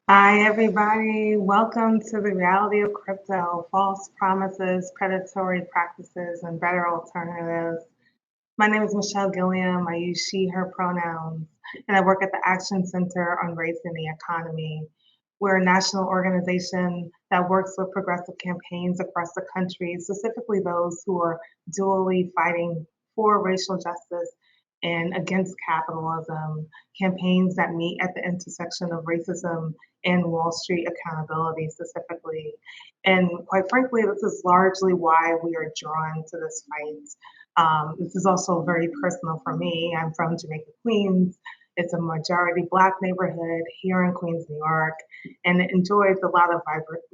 Hi, everybody. Welcome to the reality of crypto, false promises, predatory practices, and better alternatives. My name is Michelle Gilliam. I use she, her pronouns, and I work at the Action Center on Race in the Economy. We're a national organization that works with progressive campaigns across the country, specifically those who are dually fighting for racial justice and against capitalism, campaigns that meet at the intersection of racism and Wall Street accountability specifically. And quite frankly, this is largely why we are drawn to this fight. This is also very personal for me. I'm from Jamaica, Queens. It's a majority Black neighborhood here in Queens, New York, and it enjoys a lot of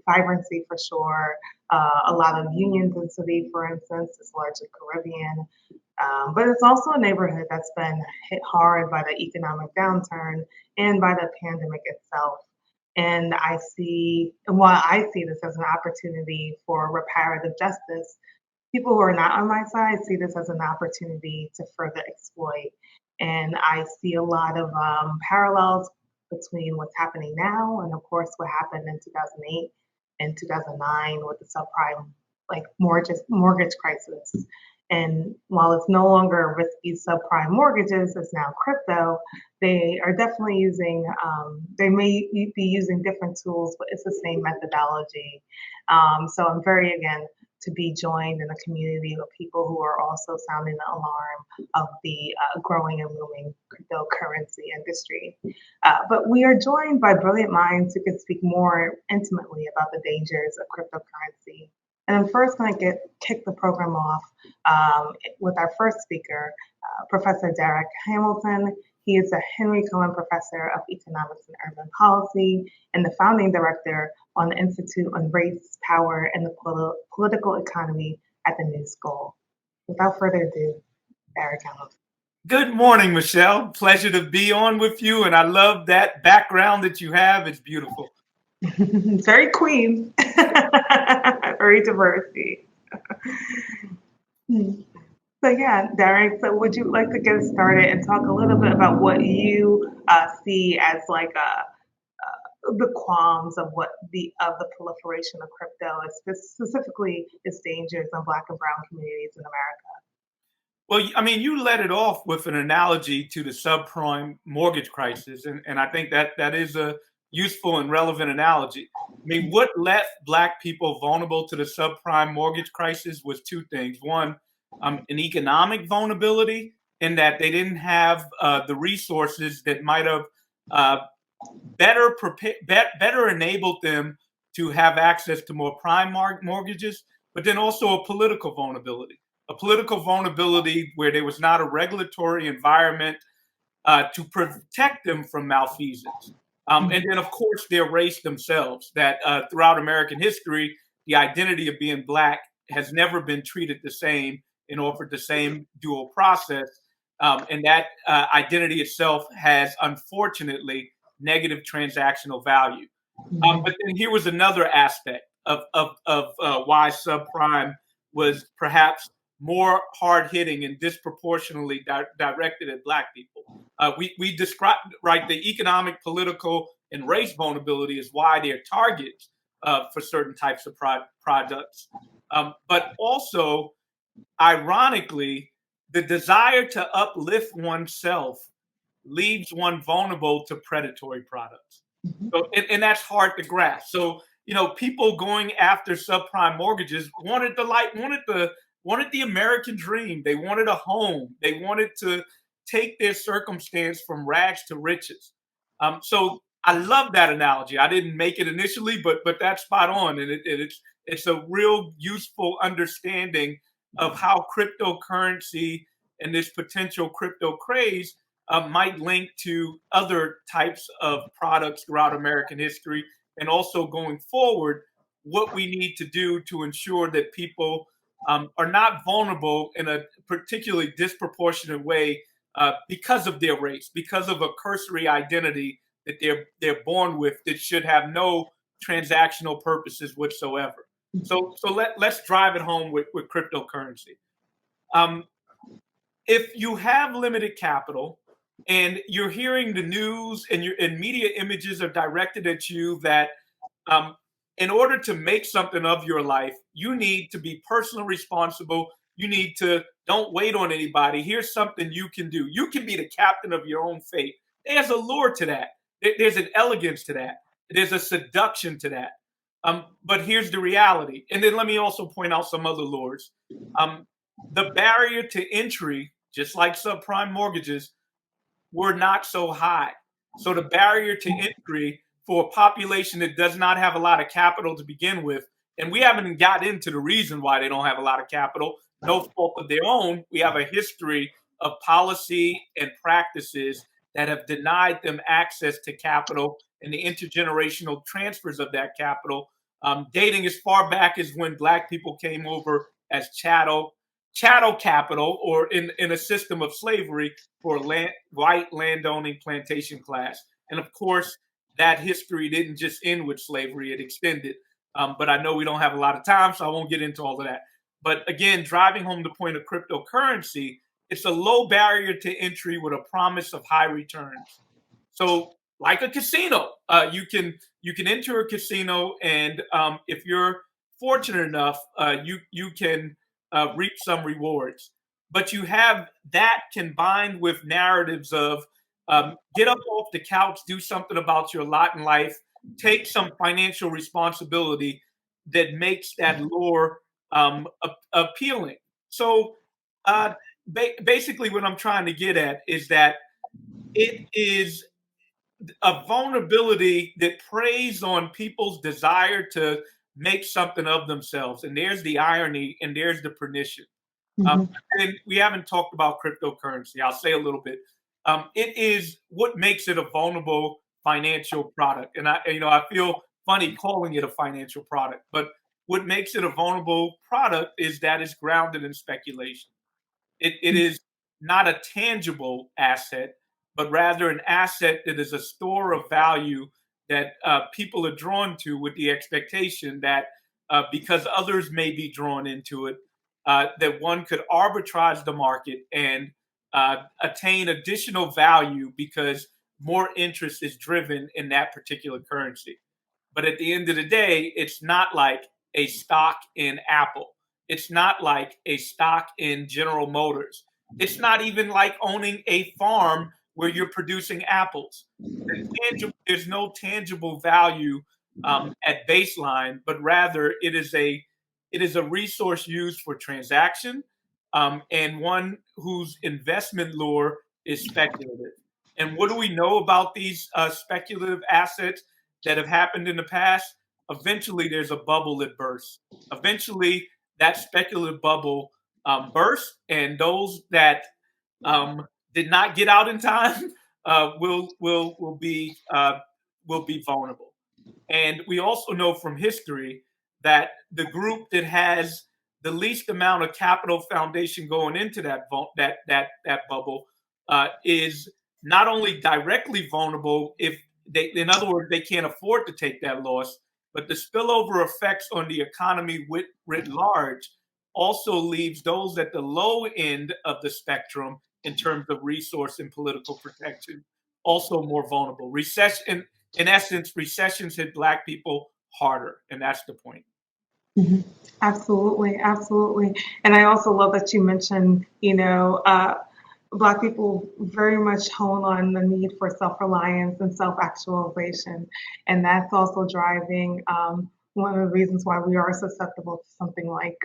vibrancy for sure. A lot of union density, for instance, is largely Caribbean. But it's also a neighborhood that's been hit hard by the economic downturn and by the pandemic itself. And while I see this as an opportunity for reparative justice, people who are not on my side see this as an opportunity to further exploit. And I see a lot of parallels between what's happening now and, of course, what happened in 2008 and 2009 with the subprime mortgage crisis. And while it's no longer risky subprime mortgages, it's now crypto, they are definitely they may be using different tools, but it's the same methodology. So I'm very, again, to be joined in a community of people who are also sounding the alarm of the growing and booming cryptocurrency industry. But we are joined by brilliant minds who can speak more intimately about the dangers of cryptocurrency. And I'm first going to kick the program off with our first speaker, Professor Derek Hamilton. He is a Henry Cohen Professor of Economics and Urban Policy and the founding director on the Institute on Race, Power, and the Political Economy at the New School. Without further ado, Derek Hamilton. Good morning, Michelle. Pleasure to be on with you, and I love that background that you have. It's beautiful. It's very Queen, very diversity. So yeah, Derek, so would you like to get started and talk a little bit about what you see as the qualms of the proliferation of crypto, specifically its dangers on Black and Brown communities in America? Well, I mean, you let it off with an analogy to the subprime mortgage crisis, and I think that is a useful and relevant analogy. I mean, what left Black people vulnerable to the subprime mortgage crisis was two things. One, an economic vulnerability in that they didn't have the resources that might have better enabled them to have access to more prime mortgages, but then also a political vulnerability where there was not a regulatory environment to protect them from malfeasance. And then, of course, their race themselves, that throughout American history, the identity of being Black has never been treated the same and offered the same dual process. And that identity itself has, unfortunately, negative transactional value. But then here was another aspect of why subprime was perhaps more hard-hitting and disproportionately directed at Black people. We described, right, the economic, political, and race vulnerability is why they're targets for certain types of products. But also, ironically, the desire to uplift oneself leaves one vulnerable to predatory products. So, and that's hard to grasp. So, people going after subprime mortgages wanted the American dream. They wanted a home. They wanted to take their circumstance from rags to riches. So I love that analogy. I didn't make it initially, but that's spot on, and it's a real useful understanding of how cryptocurrency and this potential crypto craze might link to other types of products throughout American history, and also going forward, what we need to do to ensure that people are not vulnerable in a particularly disproportionate way because of their race, because of a cursory identity that they're born with that should have no transactional purposes whatsoever. So let's drive it home with cryptocurrency. Um, if you have limited capital and you're hearing the news and media images are directed at you that um, in order to make something of your life, you need to be personally responsible. You need to don't wait on anybody. Here's something you can do. You can be the captain of your own fate. There's a lure to that. There's an elegance to that. There's a seduction to that. But here's the reality. And then let me also point out some other lures. Um, the barrier to entry, just like subprime mortgages, were not so high. So the barrier to entry for a population that does not have a lot of capital to begin with, and we haven't even got into the reason why they don't have a lot of capital, no fault of their own. We have a history of policy and practices that have denied them access to capital and the intergenerational transfers of that capital, dating as far back as when Black people came over as chattel capital, or in a system of slavery for white landowning plantation class. And of course, that history didn't just end with slavery, it extended. But I know we don't have a lot of time, so I won't get into all of that. But again, driving home the point of cryptocurrency, it's a low barrier to entry with a promise of high returns. So, like a casino, you can enter a casino, and if you're fortunate enough, you can reap some rewards. But you have that combined with narratives of get up off the couch, do something about your lot in life, take some financial responsibility that makes that lure appealing. So, basically, what I'm trying to get at is that it is a vulnerability that preys on people's desire to make something of themselves. And there's the irony and there's the pernicion. Mhm. And we haven't talked about cryptocurrency. I'll say a little bit. It is what makes it a vulnerable financial product. And I feel funny calling it a financial product, but what makes it a vulnerable product is that it's grounded in speculation. It is not a tangible asset, but rather an asset that is a store of value that people are drawn to with the expectation that because others may be drawn into it, that one could arbitrage the market and attain additional value because more interest is driven in that particular currency. But at the end of the day, it's not like a stock in Apple. It's not like a stock in General Motors. It's not even like owning a farm where you're producing apples. There's no tangible value at baseline, but rather it is a resource used for transaction, and one whose investment lure is speculative. And what do we know about these speculative assets that have happened in the past? Eventually, there's a bubble that bursts. Eventually, that speculative bubble bursts, and those that did not get out in time will be vulnerable. And we also know from history that the group that has the least amount of capital foundation going into that bubble is not only directly vulnerable if they, in other words, they can't afford to take that loss, but the spillover effects on the economy writ large also leaves those at the low end of the spectrum in terms of resource and political protection also more vulnerable. Recession, in essence, recessions hit Black people harder, and that's the point. Mhm. Absolutely, absolutely. And I also love that you mentioned, Black people very much hone on the need for self-reliance and self-actualization. And that's also driving one of the reasons why we are susceptible to something like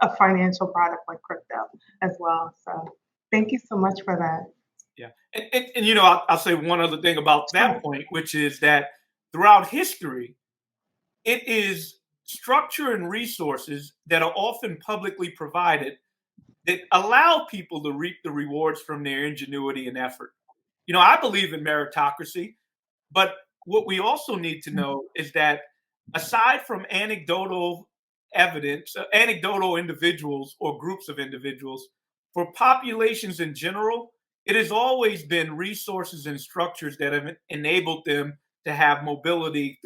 a financial product like crypto as well. So thank you so much for that. Yeah. And you know, I'll say one other thing about that point, which is that throughout history, it is structure and resources that are often publicly provided that allow people to reap the rewards from their ingenuity and effort. You know, I believe in meritocracy, but what we also need to know is that aside from anecdotal evidence, anecdotal individuals or groups of individuals, for populations in general, it has always been resources and structures that have enabled them to have mobility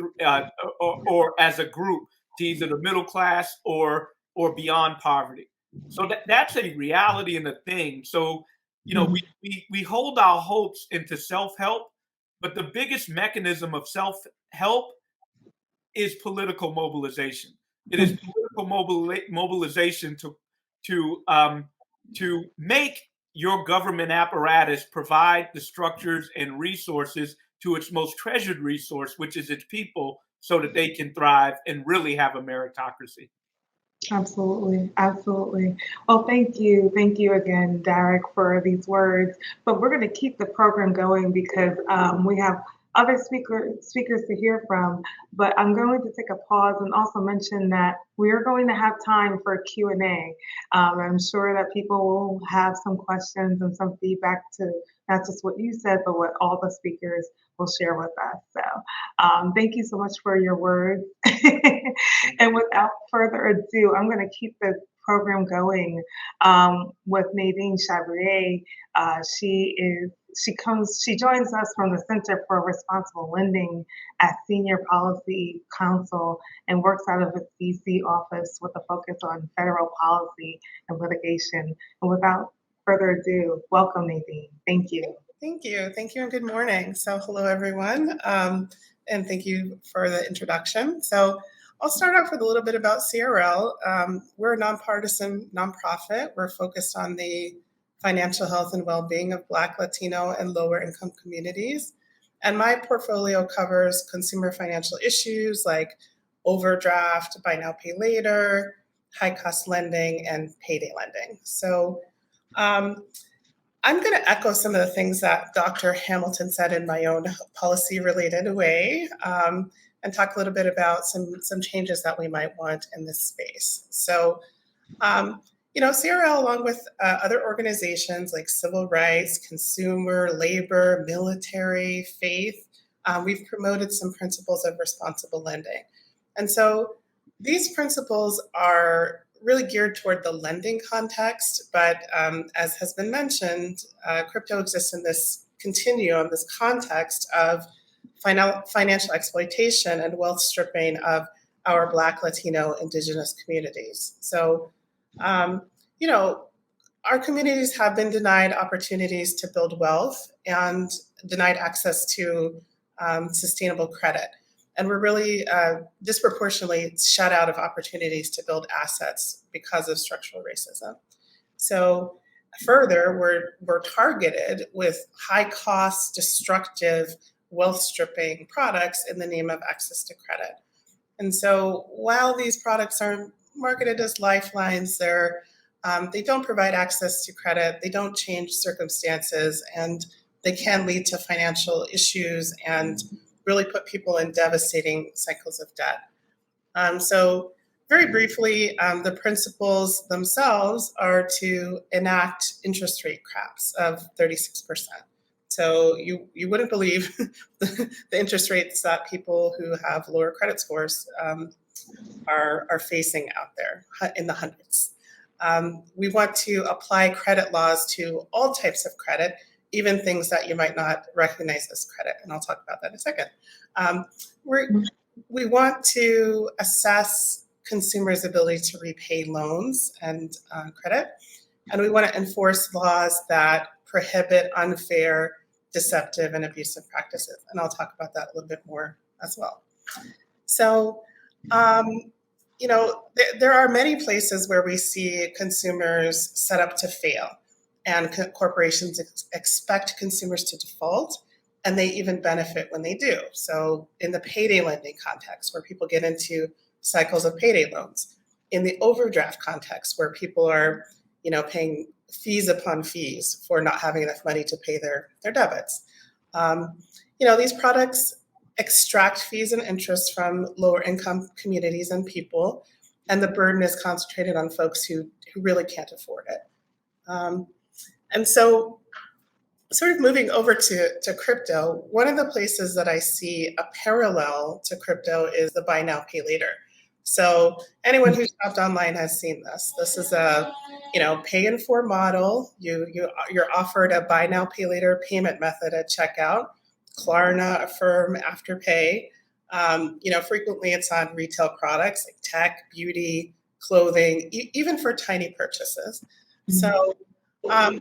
or as a group to either the middle class or beyond poverty. So that's a reality and a thing. So you know, we hold our hopes into self-help, but the biggest mechanism of self-help is political mobilization. It is political mobilization to make your government apparatus provide the structures and resources to its most treasured resource, which is its people, so that they can thrive and really have a meritocracy. Absolutely, absolutely. Well, thank you again, Derek, for these words. But we're going to keep the program going because we have other speakers to hear from. But I'm going to take a pause and also mention that we are going to have time for a Q&A. I'm sure that people will have some questions and some feedback to not just what you said, but what all the speakers will share with us. So thank you so much for your words. And without further ado, I'm going to keep the program going with Nadine Chabrier. She joins us from the Center for Responsible Lending at Senior Policy Council and works out of its DC office with a focus on federal policy and litigation. And without further ado, welcome, Nadine. Thank you. Thank you, and good morning. So hello, everyone, and thank you for the introduction. So I'll start off with a little bit about CRL. We're a nonpartisan nonprofit. We're focused on the financial health and well-being of Black, Latino, and lower income communities. And my portfolio covers consumer financial issues like overdraft, buy now, pay later, high cost lending, and payday lending. So I'm going to echo some of the things that Dr. Hamilton said in my own policy-related way, and talk a little bit about some changes that we might want in this space. So, you know, CRL, along with other organizations like civil rights, consumer, labor, military, faith, we've promoted some principles of responsible lending. And so these principles are really geared toward the lending context, but as has been mentioned, crypto exists in this continuum, this context of financial exploitation and wealth stripping of our Black, Latino, Indigenous communities. So, you know, our communities have been denied opportunities to build wealth and denied access to sustainable credit. And we're really disproportionately shut out of opportunities to build assets because of structural racism. So further, we're targeted with high cost, destructive, wealth stripping products in the name of access to credit. And so while these products are marketed as lifelines, they don't provide access to credit, they don't change circumstances, and they can lead to financial issues and really put people in devastating cycles of debt. So very briefly, the principles themselves are to enact interest rate caps of 36%. So you wouldn't believe the interest rates that people who have lower credit scores are facing out there in the hundreds. We want to apply credit laws to all types of credit, even things that you might not recognize as credit, and I'll talk about that in a second. We want to assess consumers' ability to repay loans and credit, and we want to enforce laws that prohibit unfair, deceptive, and abusive practices, and I'll talk about that a little bit more as well. So, you know, there are many places where we see consumers set up to fail, and corporations expect consumers to default, and they even benefit when they do. So in the payday lending context, where people get into cycles of payday loans, in the overdraft context, where people are, you know, paying fees upon fees for not having enough money to pay their debits. These products extract fees and interest from lower income communities and people, and the burden is concentrated on folks who really can't afford it. And so sort of moving over to crypto, one of the places that I see a parallel to crypto is the buy now, pay later. So anyone who's shopped online has seen this. This is a pay in 4 model. You're offered a buy now, pay later payment method at checkout. Klarna, Affirm, Afterpay. Frequently it's on retail products like tech, beauty, clothing, even for tiny purchases. So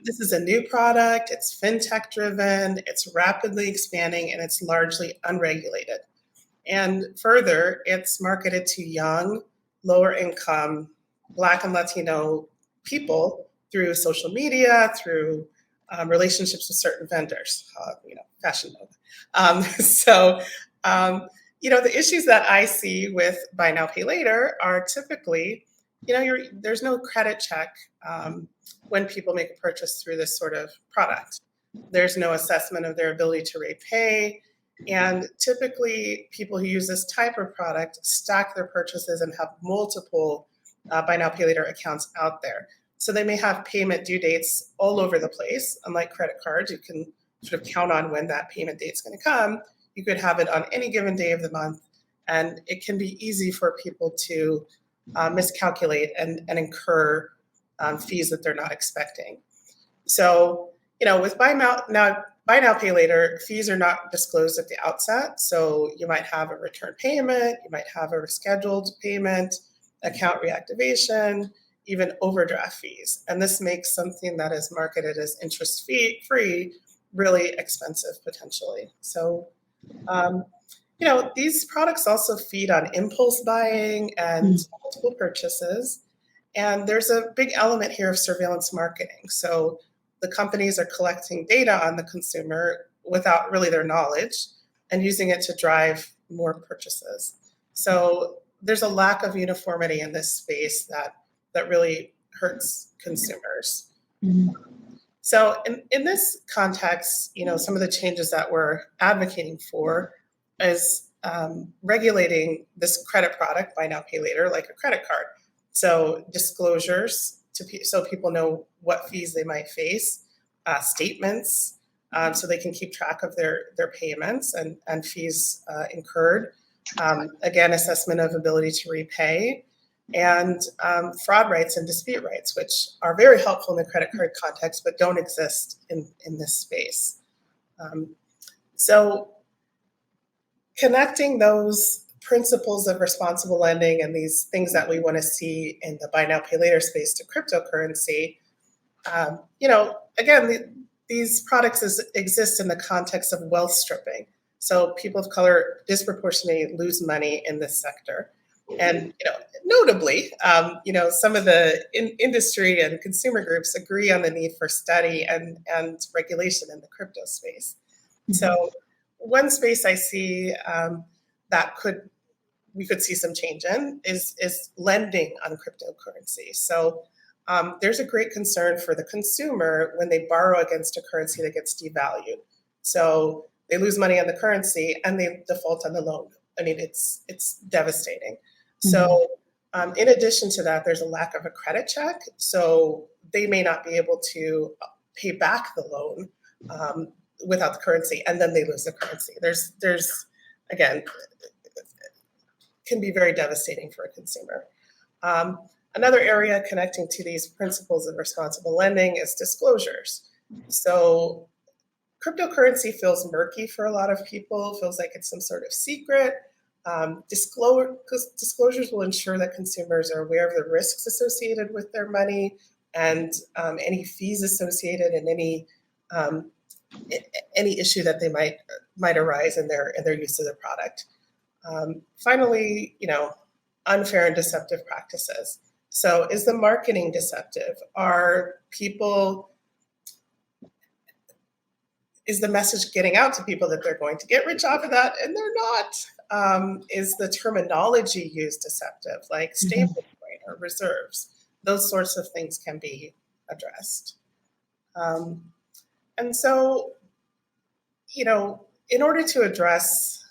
this is a new product, it's fintech driven, it's rapidly expanding, and it's largely unregulated. And further, it's marketed to young, lower income, Black and Latino people through social media, through relationships with certain vendors, Fashion Nova. The issues that I see with buy now, pay later are typically, there's no credit check when people make a purchase through this sort of product. There's no assessment of their ability to repay. And typically, people who use this type of product stack their purchases and have multiple buy now, pay later accounts out there. So they may have payment due dates all over the place. Unlike credit cards, you can sort of count on when that payment date's going to come. You could have it on any given day of the month. And it can be easy for people to miscalculate and incur fees that they're not expecting. So, with buy now, pay later, fees are not disclosed at the outset. So you might have a return payment, you might have a rescheduled payment, account reactivation, even overdraft fees. And this makes something that is marketed as interest free really expensive potentially. So, these products also feed on impulse buying and multiple purchases. And there's a big element here of surveillance marketing. So the companies are collecting data on the consumer without really their knowledge and using it to drive more purchases. So there's a lack of uniformity in this space that really hurts consumers. Mm-hmm. So in this context, some of the changes that we're advocating for is regulating this credit product, buy now, pay later, like a credit card. So disclosures so people know what fees they might face, statements so they can keep track of their payments and fees incurred. Again, assessment of ability to repay, and fraud rights and dispute rights, which are very helpful in the credit card context, but don't exist in this space. So connecting those principles of responsible lending and these things that we want to see in the buy now, pay later space to cryptocurrency, these products exist in the context of wealth stripping. So people of color disproportionately lose money in this sector. And, notably, some of the industry and consumer groups agree on the need for study and regulation in the crypto space. Mm-hmm. So one space I see that we could see some change in is lending on cryptocurrency. So there's a great concern for the consumer when they borrow against a currency that gets devalued. So they lose money on the currency and they default on the loan. I mean, it's devastating. Mm-hmm. So in addition to that, there's a lack of a credit check. So they may not be able to pay back the loan without the currency, and then they lose the currency. There's again, can be very devastating for a consumer. Another area connecting to these principles of responsible lending is disclosures. So cryptocurrency feels murky for a lot of people, feels like it's some sort of secret. Disclosures will ensure that consumers are aware of the risks associated with their money and any fees associated and any issue that they might arise in their use of the product. Finally, unfair and deceptive practices. So is the marketing deceptive? Is the message getting out to people that they're going to get rich off of that and they're not? Is the terminology used deceptive, like stablecoin or reserves? Those sorts of things can be addressed. And so, in order to address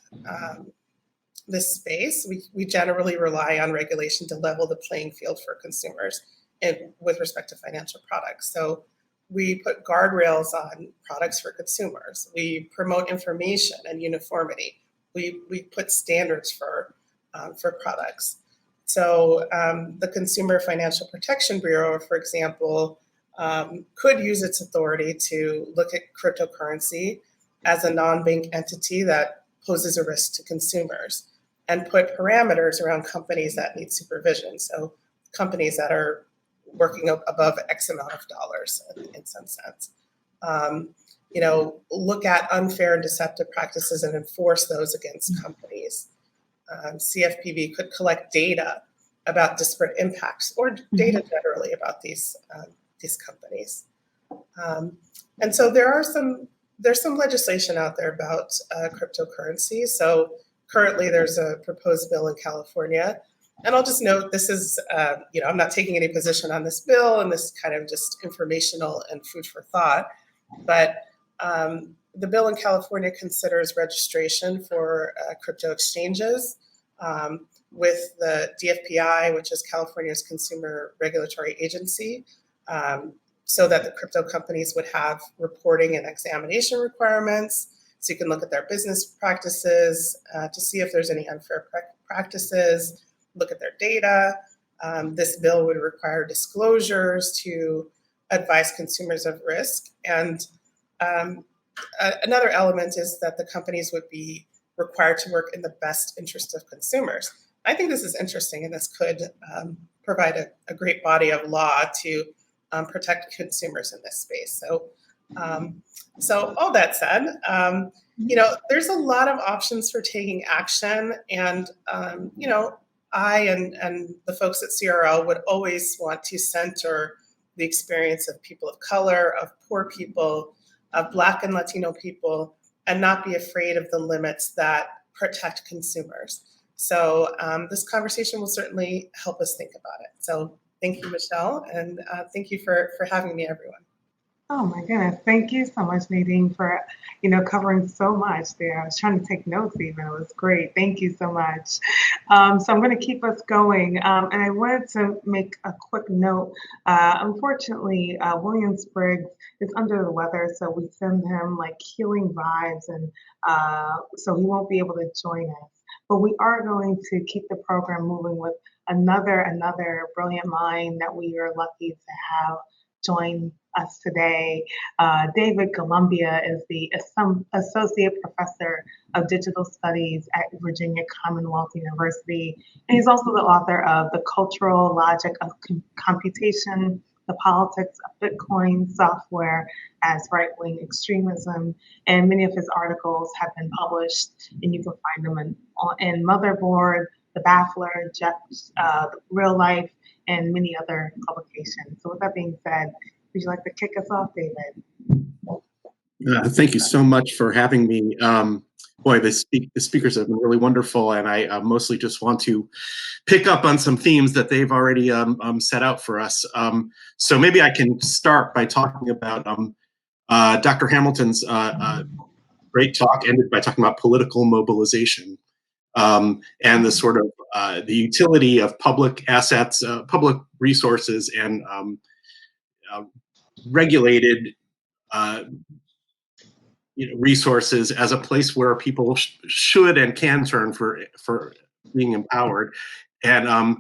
this space, we generally rely on regulation to level the playing field for consumers with respect to financial products. So we put guardrails on products for consumers. We promote information and uniformity. We put standards for products. So the Consumer Financial Protection Bureau, for example, could use its authority to look at cryptocurrency as a non-bank entity that poses a risk to consumers and put parameters around companies that need supervision. So companies that are working above X amount of dollars in some sense. Look at unfair and deceptive practices and enforce those against companies. CFPB could collect data about disparate impacts or data generally about these companies. And so there's some legislation out there about cryptocurrency. So currently there's a proposed bill in California. And I'll just note, this is, I'm not taking any position on this bill, and this is kind of just informational and food for thought. But the bill in California considers registration for crypto exchanges with the DFPI, which is California's Consumer Regulatory Agency, so that the crypto companies would have reporting and examination requirements. So you can look at their business practices to see if there's any unfair practices, look at their data. This bill would require disclosures to advise consumers of risk. And another element is that the companies would be required to work in the best interest of consumers. I think this is interesting, and this could provide a great body of law to protect consumers in this space. So all that said, there's a lot of options for taking action, and I and the folks at CRL would always want to center the experience of people of color, of poor people, of Black and Latino people, and not be afraid of the limits that protect consumers. So this conversation will certainly help us think about it. So thank you, Michelle, and thank you for having me, everyone. Oh my goodness. Thank you so much, Nadine, for, covering so much there. I was trying to take notes even. It was great. Thank you so much. So I'm going to keep us going. And I wanted to make a quick note. Unfortunately, William Spriggs is under the weather, so we send him healing vibes, and so he won't be able to join us. But we are going to keep the program moving with another brilliant mind that we are lucky to have join us today. David Columbia is the Associate Professor of Digital Studies at Virginia Commonwealth University. And he's also the author of The Cultural Logic of Computation, The Politics of Bitcoin Software as Right-Wing Extremism. And many of his articles have been published, and you can find them in Motherboard, The Baffler, Real Life, and many other publications. So with that being said, would you like to kick us off, David? Thank you so much for having me. Boy, the speakers have been really wonderful, and I mostly just want to pick up on some themes that they've already set out for us. So maybe I can start by talking about Dr. Hamilton's great talk, ended by talking about political mobilization. And the sort of the utility of public assets, public resources, and regulated resources as a place where people should and can turn for being empowered. And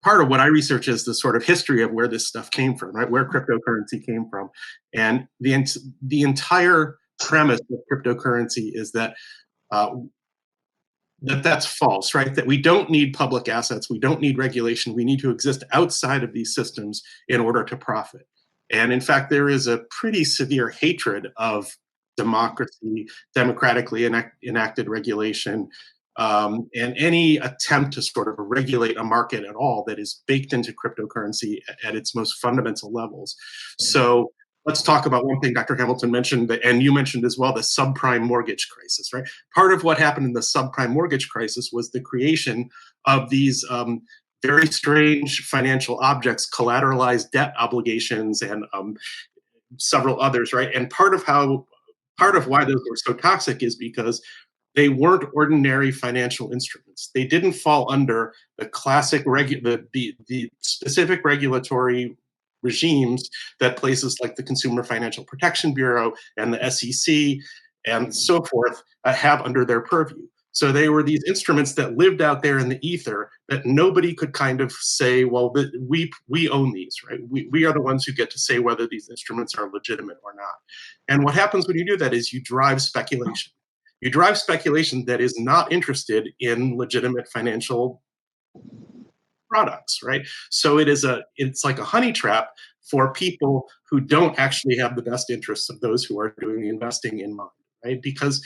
part of what I research is the sort of history of where this stuff came from, right? Where cryptocurrency came from, and the entire premise of cryptocurrency is that. That's false, right? That we don't need public assets, we don't need regulation, we need to exist outside of these systems in order to profit. And in fact, there is a pretty severe hatred of democracy, democratically enacted regulation, and any attempt to sort of regulate a market at all that is baked into cryptocurrency at its most fundamental levels. So let's talk about one thing Dr. Hamilton mentioned, and you mentioned as well, the subprime mortgage crisis, right? Part of what happened in the subprime mortgage crisis was the creation of these very strange financial objects, collateralized debt obligations, and several others, right? And part of why those were so toxic is because they weren't ordinary financial instruments. They didn't fall under the classic the specific regulatory regimes that places like the Consumer Financial Protection Bureau and the SEC and so forth have under their purview. So they were these instruments that lived out there in the ether that nobody could kind of say, well, we own these, right? We are the ones who get to say whether these instruments are legitimate or not. And what happens when you do that is you drive speculation. You drive speculation that is not interested in legitimate financial products, right? So it's like a honey trap for people who don't actually have the best interests of those who are doing the investing in mind, right? Because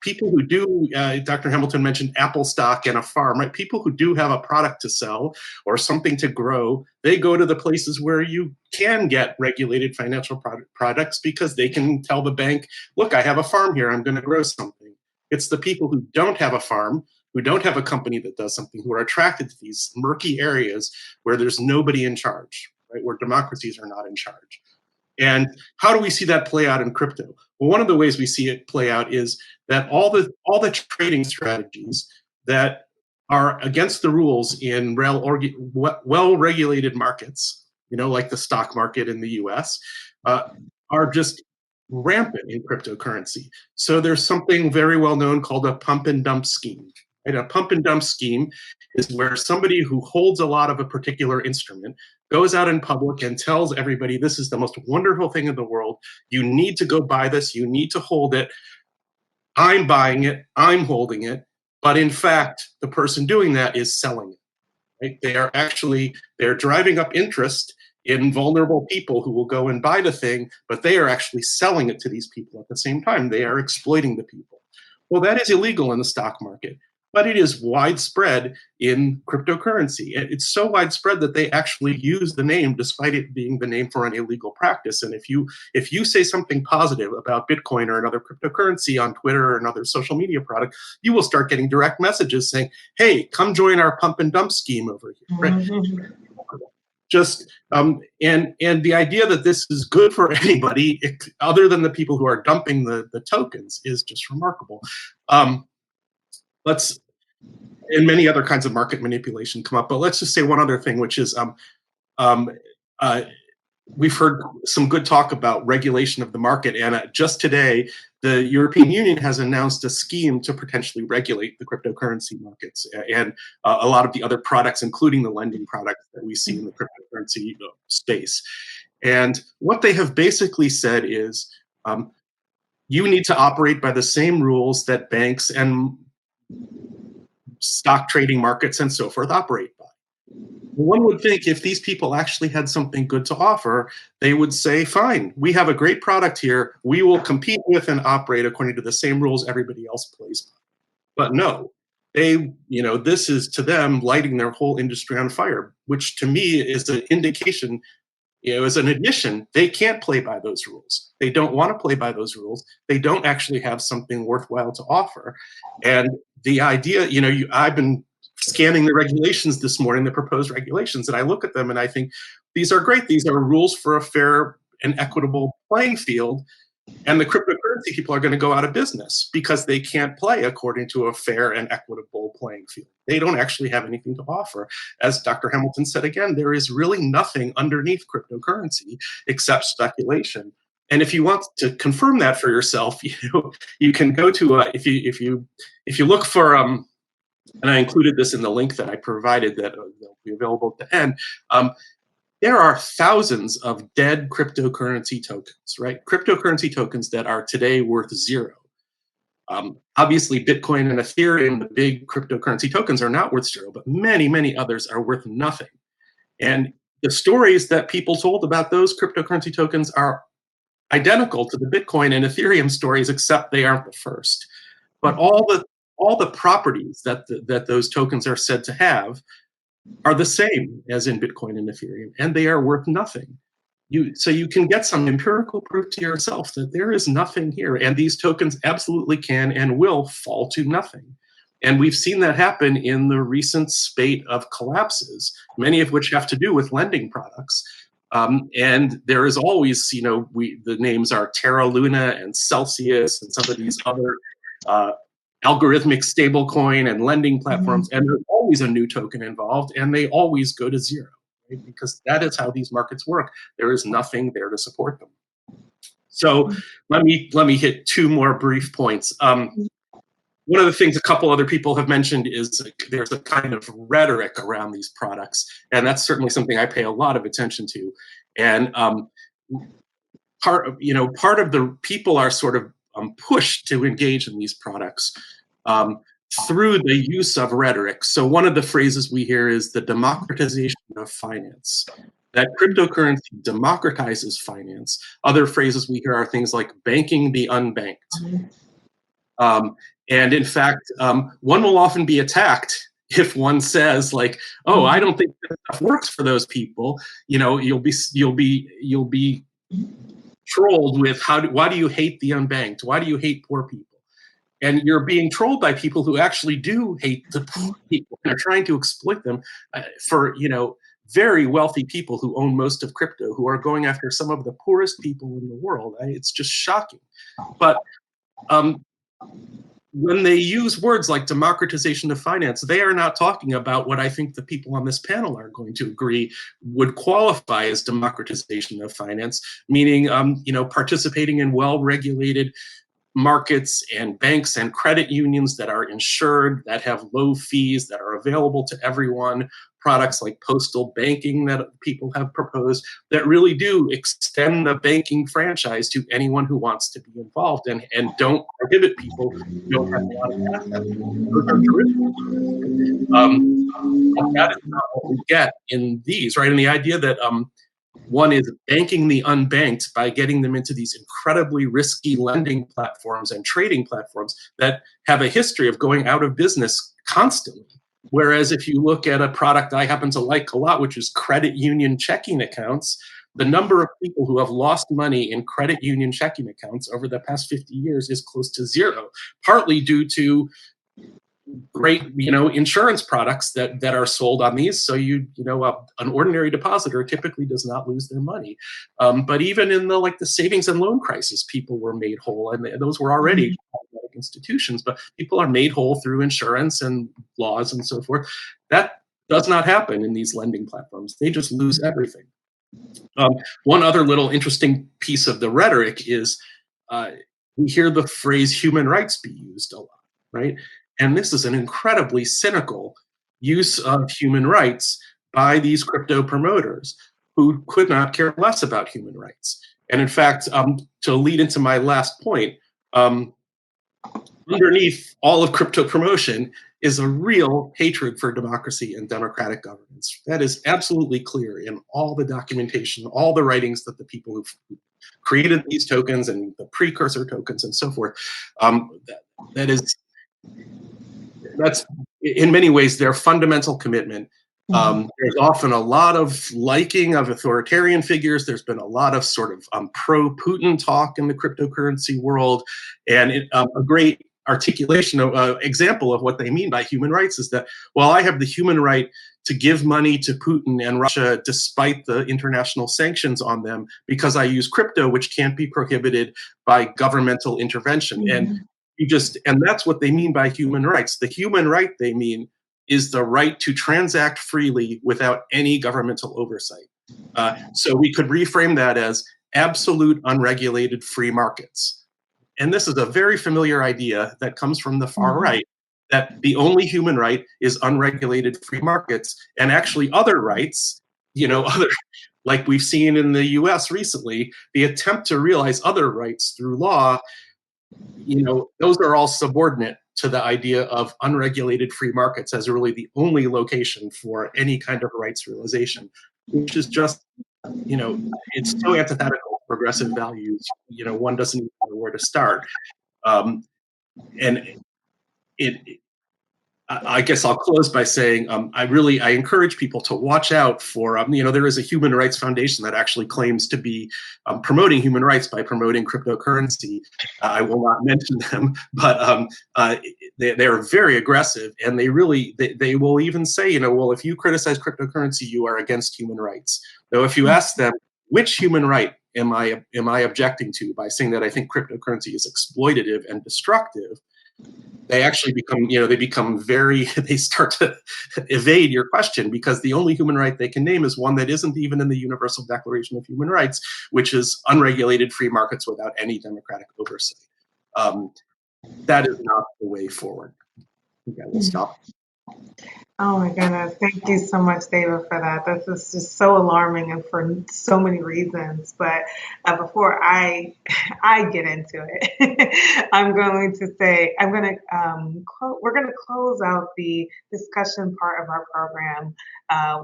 people who do, Dr. Hamilton mentioned Apple stock and a farm, right? People who do have a product to sell or something to grow, they go to the places where you can get regulated financial products because they can tell the bank, look, I have a farm here, I'm going to grow something. It's the people who don't have a farm, who don't have a company that does something, who are attracted to these murky areas where there's nobody in charge, right? Where democracies are not in charge. And how do we see that play out in crypto? Well, one of the ways we see it play out is that all the trading strategies that are against the rules in well-regulated markets, like the stock market in the US, are just rampant in cryptocurrency. So there's something very well known called a pump and dump scheme. And a pump and dump scheme is where somebody who holds a lot of a particular instrument goes out in public and tells everybody, this is the most wonderful thing in the world. You need to go buy this. You need to hold it. I'm buying it. I'm holding it. But in fact, the person doing that is selling it. Right? They're driving up interest in vulnerable people who will go and buy the thing, but they are actually selling it to these people at the same time. They are exploiting the people. Well, that is illegal in the stock market. But it is widespread in cryptocurrency. It's so widespread that they actually use the name despite it being the name for an illegal practice. And if you say something positive about Bitcoin or another cryptocurrency on Twitter or another social media product, you will start getting direct messages saying, hey, come join our pump and dump scheme over here. Right? Just and the idea that this is good for anybody other than the people who are dumping the tokens is just remarkable. And many other kinds of market manipulation come up, but let's just say one other thing, which is we've heard some good talk about regulation of the market, and just today, the European Union has announced a scheme to potentially regulate the cryptocurrency markets and a lot of the other products, including the lending products that we see in the cryptocurrency space. And what they have basically said is you need to operate by the same rules that banks and stock trading markets and so forth operate by. One would think if these people actually had something good to offer, they would say, fine, we have a great product here. We will compete with and operate according to the same rules everybody else plays by. But no, this is to them lighting their whole industry on fire, which to me is an indication, as an admission, they can't play by those rules. They don't want to play by those rules. They don't actually have something worthwhile to offer. And the idea, I've been scanning the regulations this morning, the proposed regulations, and I look at them and I think these are great. These are rules for a fair and equitable playing field. And the cryptocurrency people are going to go out of business because they can't play according to a fair and equitable playing field. They don't actually have anything to offer. As Dr. Hamilton said again, there is really nothing underneath cryptocurrency except speculation. And if you want to confirm that for yourself, you can go to if you look for and I included this in the link that I provided that will be available at the end. There are thousands of dead cryptocurrency tokens, right? Cryptocurrency tokens that are today worth zero. Obviously, Bitcoin and Ethereum, the big cryptocurrency tokens, are not worth zero, but many, many others are worth nothing. And the stories that people told about those cryptocurrency tokens are identical to the Bitcoin and Ethereum stories, except they aren't the first. But all the properties that those tokens are said to have are the same as in Bitcoin and Ethereum, and they are worth nothing. So you can get some empirical proof to yourself that there is nothing here, and these tokens absolutely can and will fall to nothing. And we've seen that happen in the recent spate of collapses, many of which have to do with lending products. And there is always, the names are Terra Luna and Celsius and some of these other algorithmic stablecoin and lending platforms, and there's always a new token involved, and they always go to zero, right? Because that is how these markets work. There is nothing there to support them. So let me hit two more brief points. One of the things a couple other people have mentioned is there's a kind of rhetoric around these products, and that's certainly something I pay a lot of attention to. And part of the people are sort of pushed to engage in these products through the use of rhetoric. So one of the phrases we hear is the democratization of finance. That cryptocurrency democratizes finance. Other phrases we hear are things like banking the unbanked. And in fact, one will often be attacked if one says like, "Oh, I don't think this stuff works for those people." You'll be trolled with why do you hate the unbanked? Why do you hate poor people? And you're being trolled by people who actually do hate the poor people and are trying to exploit them for very wealthy people who own most of crypto, who are going after some of the poorest people in the world. It's just shocking. But when they use words like democratization of finance, they are not talking about what I think the people on this panel are going to agree would qualify as democratization of finance, meaning participating in well-regulated markets and banks and credit unions that are insured, that have low fees, that are available to everyone, products like postal banking that people have proposed that really do extend the banking franchise to anyone who wants to be involved and don't prohibit people who don't have a lot of assets. Those are terrific. But that is not what we get in these, right? And the idea that one is banking the unbanked by getting them into these incredibly risky lending platforms and trading platforms that have a history of going out of business constantly. Whereas if you look at a product I happen to like a lot, which is credit union checking accounts, the number of people who have lost money in credit union checking accounts over the past 50 years is close to zero, partly due to great, insurance products that are sold on these. So an ordinary depositor typically does not lose their money. But even in the savings and loan crisis, people were made whole, and those were already institutions. But people are made whole through insurance and laws and so forth. That does not happen in these lending platforms. They just lose everything. One other little interesting piece of the rhetoric is we hear the phrase human rights be used a lot, right? And this is an incredibly cynical use of human rights by these crypto promoters who could not care less about human rights. And in fact, to lead into my last point, underneath all of crypto promotion is a real hatred for democracy and democratic governance. That is absolutely clear in all the documentation, all the writings that the people who've created these tokens and the precursor tokens and so forth. That's in many ways their fundamental commitment. There's often a lot of liking of authoritarian figures. There's been a lot of sort of pro-Putin talk in the cryptocurrency world, and a great articulation of example of what they mean by human rights is that, well, I have the human right to give money to Putin and Russia despite the international sanctions on them because I use crypto, which can't be prohibited by governmental intervention. And that's what they mean by human rights. The human right they mean is the right to transact freely without any governmental oversight. So we could reframe that as absolute unregulated free markets. And this is a very familiar idea that comes from the far right, that the only human right is unregulated free markets, and actually other rights, like we've seen in the US recently, the attempt to realize other rights through law, those are all subordinate to the idea of unregulated free markets as really the only location for any kind of rights realization, which is just, it's so antithetical to progressive values, one doesn't even know where to start. And I guess I'll close by saying I encourage people to watch out for, there is a human rights foundation that actually claims to be promoting human rights by promoting cryptocurrency. I will not mention them, but they are very aggressive, and they will even say, well, if you criticize cryptocurrency, you are against human rights. Though if you ask them, which human right am I objecting to by saying that I think cryptocurrency is exploitative and destructive, they actually they start to evade your question, because the only human right they can name is one that isn't even in the Universal Declaration of Human Rights, which is unregulated free markets without any democratic oversight. That is not the way forward. Okay, we'll stop. Oh my goodness. Thank you so much, David, for that. This is just so alarming and for so many reasons. But before I get into it, I'm going to say we're going to close out the discussion part of our program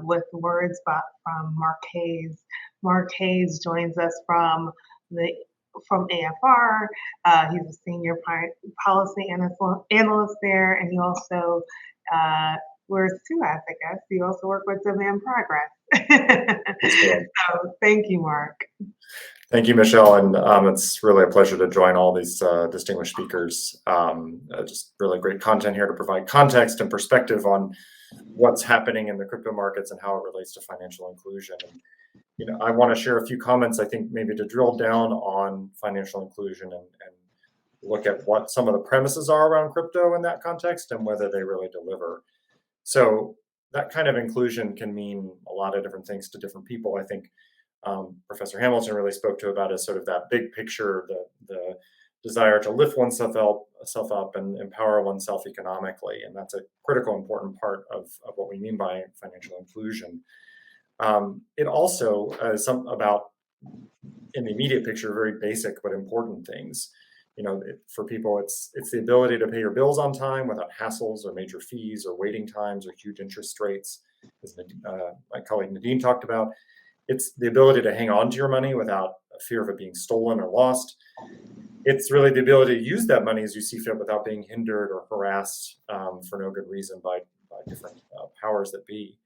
with words from Mark Hayes. Mark Hayes joins us from AFR. He's a senior policy analyst there, and he also wears two hats, I guess. You also work with Demand Progress. So thank you, Mark. Thank you, Michelle. And it's really a pleasure to join all these distinguished speakers. Just really great content here to provide context and perspective on what's happening in the crypto markets and how it relates to financial inclusion. And, I want to share a few comments, I think, maybe to drill down on financial inclusion and look at what some of the premises are around crypto in that context and whether they really deliver. So that kind of inclusion can mean a lot of different things to different people. I think Professor Hamilton really spoke to about is sort of that big picture, the desire to lift oneself up and empower oneself economically. And that's a critical, important part of what we mean by financial inclusion. It also is about, in the immediate picture, very basic but important things. For people, it's the ability to pay your bills on time without hassles or major fees or waiting times or huge interest rates, as my colleague Nadine talked about. It's the ability to hang on to your money without a fear of it being stolen or lost. It's really the ability to use that money as you see fit without being hindered or harassed for no good reason by different powers that be.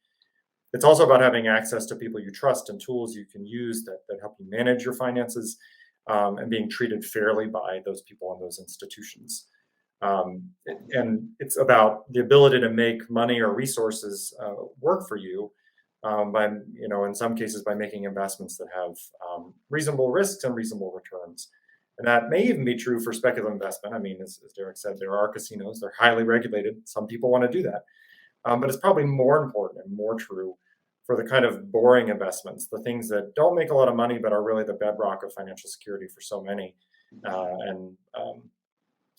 It's also about having access to people you trust and tools you can use that help you manage your finances, and being treated fairly by those people and those institutions. And it's about the ability to make money or resources work for you by, in some cases, by making investments that have reasonable risks and reasonable returns. And that may even be true for speculative investment. I mean, as Derek said, there are casinos, they're highly regulated. Some people want to do that. But it's probably more important and more true for the kind of boring investments, the things that don't make a lot of money, but are really the bedrock of financial security for so many. And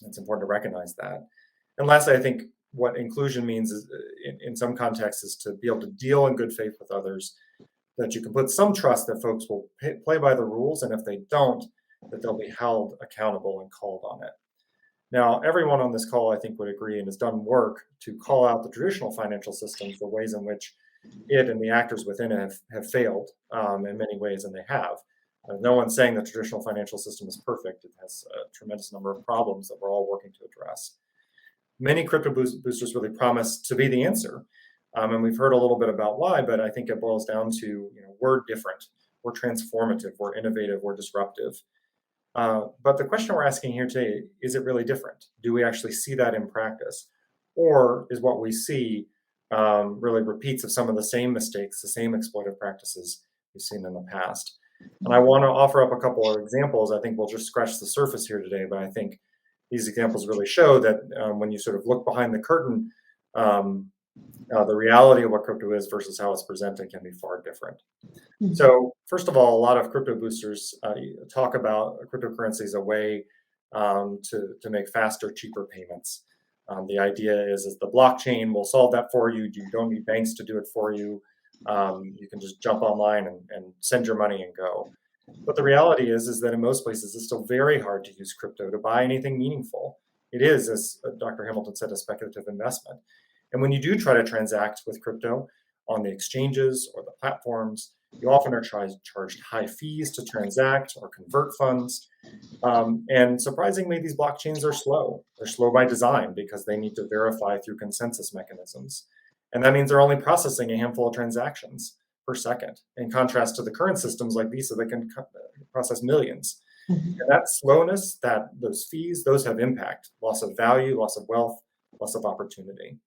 it's important to recognize that. And lastly, I think what inclusion means is, in some contexts, is to be able to deal in good faith with others, that you can put some trust that folks will play by the rules, and if they don't, that they'll be held accountable and called on it. Now, everyone on this call, I think, would agree and has done work to call out the traditional financial system for ways in which it and the actors within it have failed in many ways, and they have. No one's saying the traditional financial system is perfect. It has a tremendous number of problems that we're all working to address. Many crypto boosters really promise to be the answer. And we've heard a little bit about why, but I think it boils down to, we're different, we're transformative, we're innovative, we're disruptive. But the question we're asking here today, is it really different? Do we actually see that in practice? Or is what we see really repeats of some of the same mistakes, the same exploitive practices we've seen in the past? And I want to offer up a couple of examples. I think we'll just scratch the surface here today, but I think these examples really show that when you sort of look behind the curtain, the reality of what crypto is versus how it's presented can be far different. Mm-hmm. So first of all, a lot of crypto boosters talk about cryptocurrency as a way to make faster, cheaper payments. The idea is the blockchain will solve that for you. You don't need banks to do it for you. You can just jump online and send your money and go. But the reality is that in most places, it's still very hard to use crypto to buy anything meaningful. It is, as Dr. Hamilton said, a speculative investment. And when you do try to transact with crypto on the exchanges or the platforms, you often are charged high fees to transact or convert funds. And surprisingly, these blockchains are slow. They're slow by design because they need to verify through consensus mechanisms. And that means they're only processing a handful of transactions per second, in contrast to the current systems like Visa that can process millions. And that slowness, those fees, those have impact, loss of value, loss of wealth, loss of opportunity.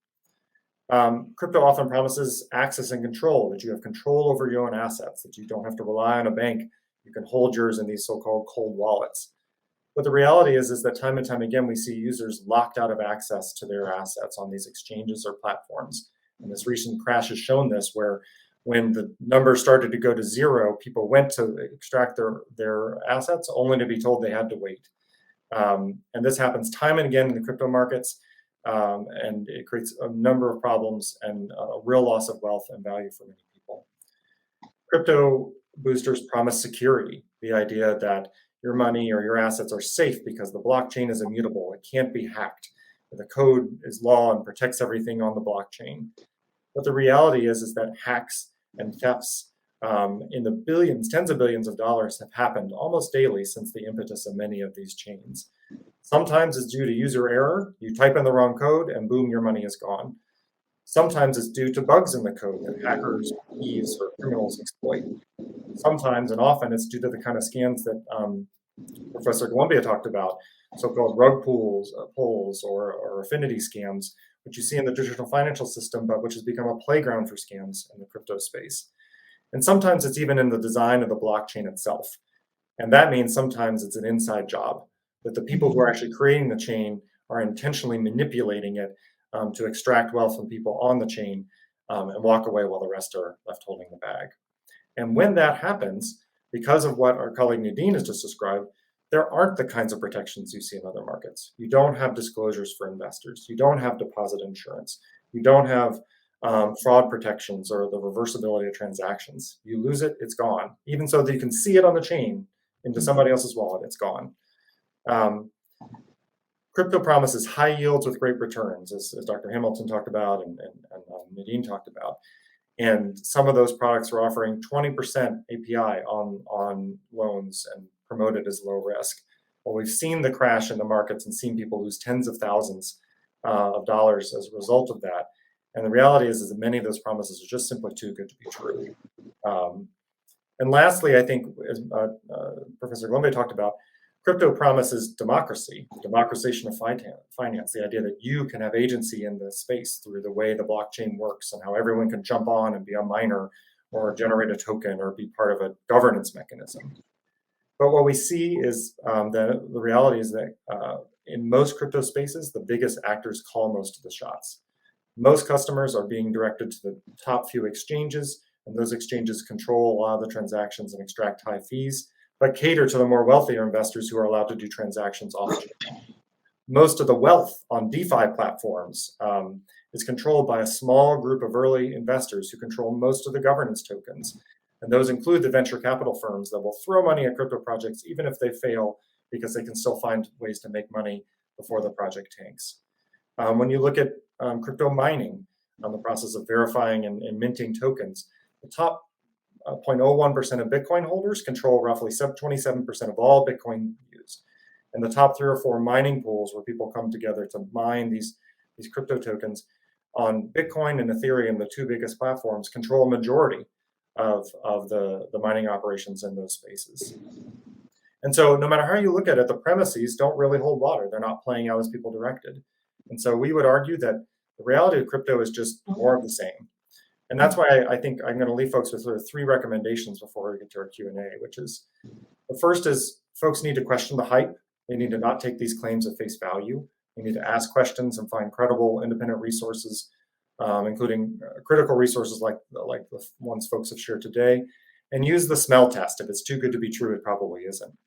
Crypto often promises access and control, that you have control over your own assets, that you don't have to rely on a bank. You can hold yours in these so-called cold wallets. But the reality is that time and time again, we see users locked out of access to their assets on these exchanges or platforms. And this recent crash has shown this, where when the numbers started to go to zero, people went to extract their assets only to be told they had to wait. And this happens time and again in the crypto markets. And it creates a number of problems and a real loss of wealth and value for many people. Crypto boosters promise security, the idea that your money or your assets are safe because the blockchain is immutable. It can't be hacked. The code is law and protects everything on the blockchain. But the reality is that hacks and thefts in the billions, tens of billions of dollars have happened almost daily since the impetus of many of these chains. Sometimes it's due to user error. You type in the wrong code and boom, your money is gone. Sometimes it's due to bugs in the code that hackers, thieves, or criminals exploit. Sometimes, and often, it's due to the kind of scams that Professor Columbia talked about, so-called rug pulls or affinity scams, which you see in the traditional financial system, but which has become a playground for scams in the crypto space. And sometimes it's even in the design of the blockchain itself. And that means sometimes it's an inside job, that the people who are actually creating the chain are intentionally manipulating it to extract wealth from people on the chain and walk away while the rest are left holding the bag. And when that happens, because of what our colleague Nadine has just described, there aren't the kinds of protections you see in other markets. You don't have disclosures for investors. You don't have deposit insurance. You don't have fraud protections or the reversibility of transactions. You lose it, it's gone. Even so that you can see it on the chain into somebody else's wallet, it's gone. Crypto promises high yields with great returns, as Dr. Hamilton talked about and Nadine talked about. And some of those products are offering 20% API on loans and promoted as low risk. Well, we've seen the crash in the markets and seen people lose tens of thousands of dollars as a result of that. And the reality is that many of those promises are just simply too good to be true. And lastly, I think, as Professor Columbia talked about, crypto promises democracy, democratization of finance, the idea that you can have agency in the space through the way the blockchain works and how everyone can jump on and be a miner or generate a token or be part of a governance mechanism. But what we see is the reality is that in most crypto spaces, the biggest actors call most of the shots. Most customers are being directed to the top few exchanges, and those exchanges control a lot of the transactions and extract high fees, but cater to the more wealthier investors who are allowed to do transactions off-chain. Most of the wealth on DeFi platforms is controlled by a small group of early investors who control most of the governance tokens. And those include the venture capital firms that will throw money at crypto projects even if they fail, because they can still find ways to make money before the project tanks. When you look at crypto mining, the process of verifying and minting tokens, the top 0.01% of Bitcoin holders control roughly 27% of all Bitcoin used. And the top 3 or 4 mining pools where people come together to mine these crypto tokens on Bitcoin and Ethereum, the 2 biggest platforms, control a majority of the mining operations in those spaces. And so no matter how you look at it, the premises don't really hold water. They're not playing out as people directed. And so we would argue that the reality of crypto is just more of the same. And that's why I think I'm going to leave folks with sort of 3 recommendations before we get to our Q&A, which is, the first is folks need to question the hype. They need to not take these claims at face value. They need to ask questions and find credible, independent resources, including critical resources like the ones folks have shared today, and use the smell test. If it's too good to be true, it probably isn't.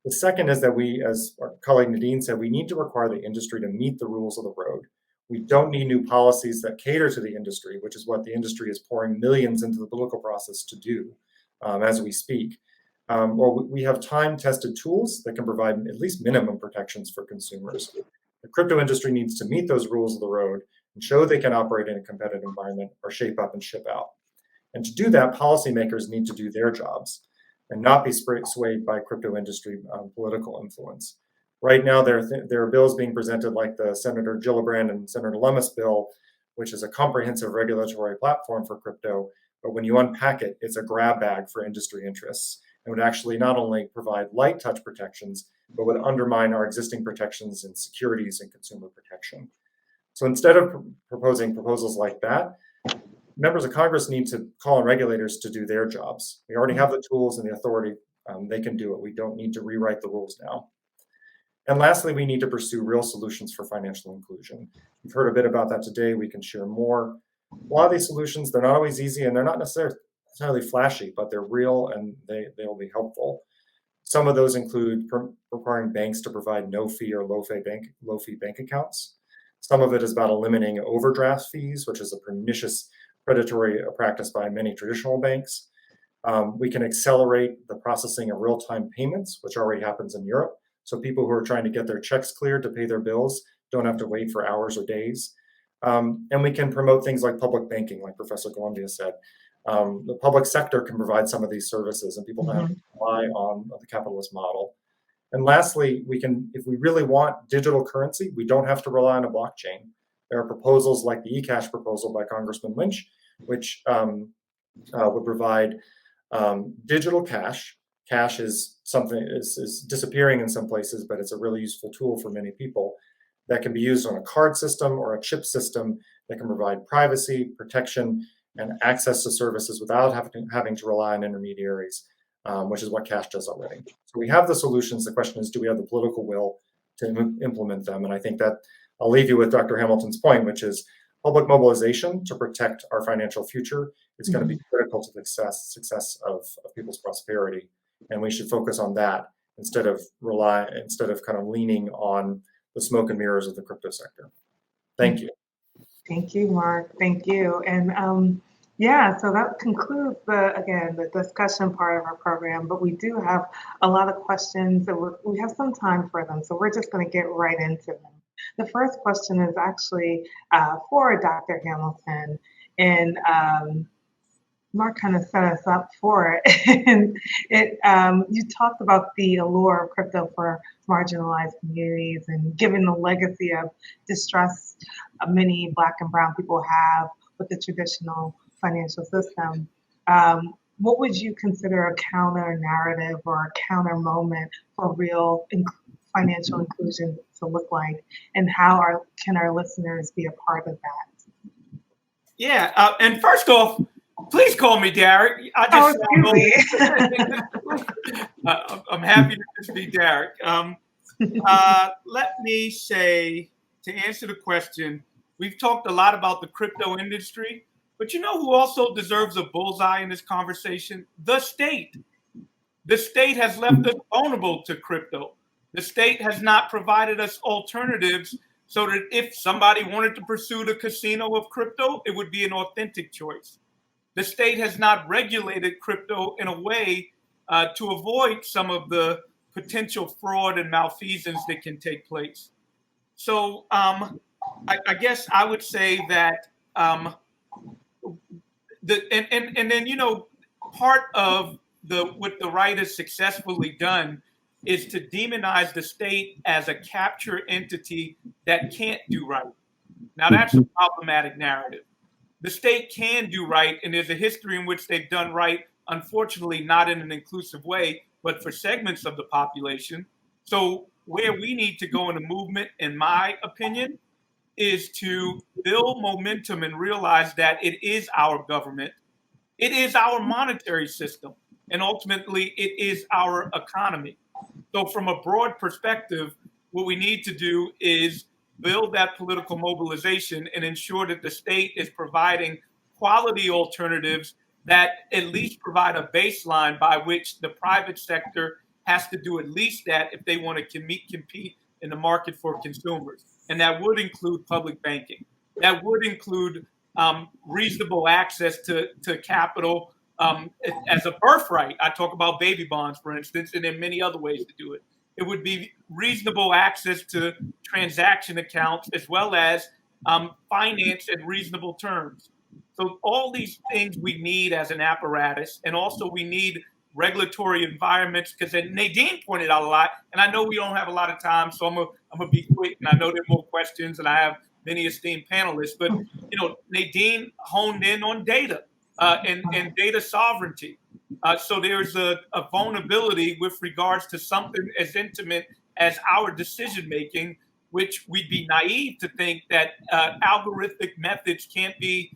The second is that we, as our colleague Nadine said, we need to require the industry to meet the rules of the road. We don't need new policies that cater to the industry, which is what the industry is pouring millions into the political process to do as we speak. Or we have time-tested tools that can provide at least minimum protections for consumers. The crypto industry needs to meet those rules of the road and show they can operate in a competitive environment or shape up and ship out. And to do that, policymakers need to do their jobs. and not be swayed by crypto industry political influence. Right now, there are bills being presented like the Senator Gillibrand and Senator Lummis bill, which is a comprehensive regulatory platform for crypto. But when you unpack it, it's a grab bag for industry interests and would actually not only provide light touch protections, but would undermine our existing protections in securities and consumer protection. So instead of proposing proposals like that, members of Congress need to call on regulators to do their jobs. We already have the tools and the authority. They can do it. We don't need to rewrite the rules now. And lastly, we need to pursue real solutions for financial inclusion. We've heard a bit about that today. We can share more. A lot of these solutions, they're not always easy and they're not necessarily flashy, but they're real and they will be helpful. Some of those include requiring banks to provide no fee or low fee bank accounts. Some of it is about eliminating overdraft fees, which is a pernicious predatory practice by many traditional banks. We can accelerate the processing of real-time payments, which already happens in Europe. So people who are trying to get their checks cleared to pay their bills don't have to wait for hours or days. And we can promote things like public banking, like Professor Columbia said. The public sector can provide some of these services and people don't have to rely on the capitalist model. And lastly, we can, if we really want digital currency, we don't have to rely on a blockchain. There are proposals like the eCash proposal by Congressman Lynch, which would provide digital cash. Cash is something is disappearing in some places, but it's a really useful tool for many people that can be used on a card system or a chip system that can provide privacy, protection, and access to services without having to rely on intermediaries, which is what cash does already. So we have the solutions. The question is, do we have the political will to implement them? And I think that I'll leave you with Dr. Hamilton's point, which is public mobilization to protect our financial future is going to be critical to the success of people's prosperity. And we should focus on that instead of kind of leaning on the smoke and mirrors of the crypto sector. Thank you. Thank you, Mark. Thank you. And yeah, so that concludes the discussion part of our program, but we do have a lot of questions and we have some time for them. So we're just going to get right into them. The first question is actually for Dr. Hamilton, and Mark kind of set us up for it. And you talked about the allure of crypto for marginalized communities, and given the legacy of distress many Black and Brown people have with the traditional financial system. What would you consider a counter narrative or a counter moment for real financial inclusion to look like, and how can our listeners be a part of that? Yeah, and first off, please call me Derek. I'm happy to just be Derek. Let me say, to answer the question, we've talked a lot about the crypto industry, but you know who also deserves a bullseye in this conversation? The state. The state has left us vulnerable to crypto. The state has not provided us alternatives so that if somebody wanted to pursue the casino of crypto, it would be an authentic choice. The state has not regulated crypto in a way to avoid some of the potential fraud and malfeasance that can take place. So I guess I would say that and then, you know, part of what the right has successfully done is to demonize the state as a capture entity that can't do right. Now that's a problematic narrative. The state can do right, and there's a history in which they've done right, unfortunately not in an inclusive way, but for segments of the population. So where we need to go in a movement, in my opinion, is to build momentum and realize that it is our government, it is our monetary system, and ultimately it is our economy. So from a broad perspective, what we need to do is build that political mobilization and ensure that the state is providing quality alternatives that at least provide a baseline by which the private sector has to do at least that if they want to compete in the market for consumers. And that would include public banking. That would include reasonable access to capital as a birthright. I talk about baby bonds, for instance, and there are many other ways to do it. It would be reasonable access to transaction accounts as well as finance at reasonable terms. So all these things we need as an apparatus, and also we need regulatory environments, because Nadine pointed out a lot, and I know we don't have a lot of time, so I'm gonna be quick, and I know there are more questions, and I have many esteemed panelists, but Nadine honed in on data and data sovereignty. So there's a vulnerability with regards to something as intimate as our decision making, which we'd be naive to think that algorithmic methods can't be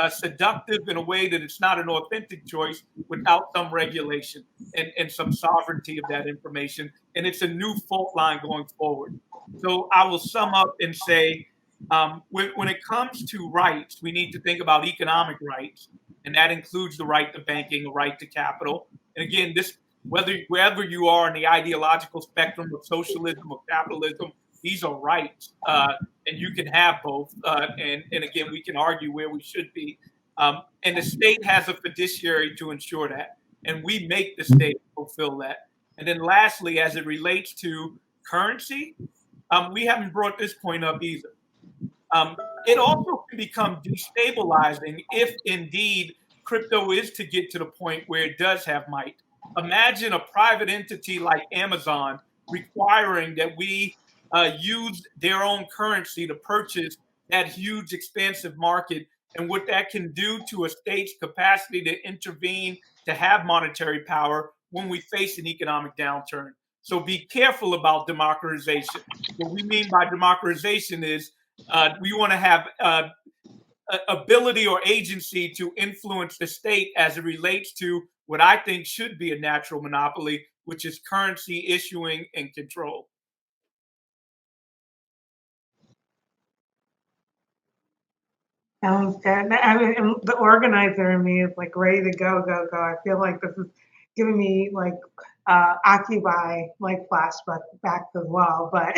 seductive in a way that it's not an authentic choice without some regulation and some sovereignty of that information. And it's a new fault line going forward. So I will sum up and say, when it comes to rights, we need to think about economic rights, and that includes the right to banking, the right to capital. And again, wherever you are in the ideological spectrum of socialism or capitalism, these are rights, and you can have both. And again, we can argue where we should be. And the state has a fiduciary to ensure that, and we make the state fulfill that. And then lastly, as it relates to currency, we haven't brought this point up either. It also can become destabilizing if indeed crypto is to get to the point where it does have might. Imagine a private entity like Amazon requiring that we use their own currency to purchase that huge, expansive market, and what that can do to a state's capacity to intervene, to have monetary power when we face an economic downturn. So be careful about democratization. What we mean by democratization is we want to have ability or agency to influence the state as it relates to what I think should be a natural monopoly, which is currency issuing and control. Sounds good. I mean, the organizer in me is like ready to go. I feel like this is giving me like Occupy like flashbacks as well. But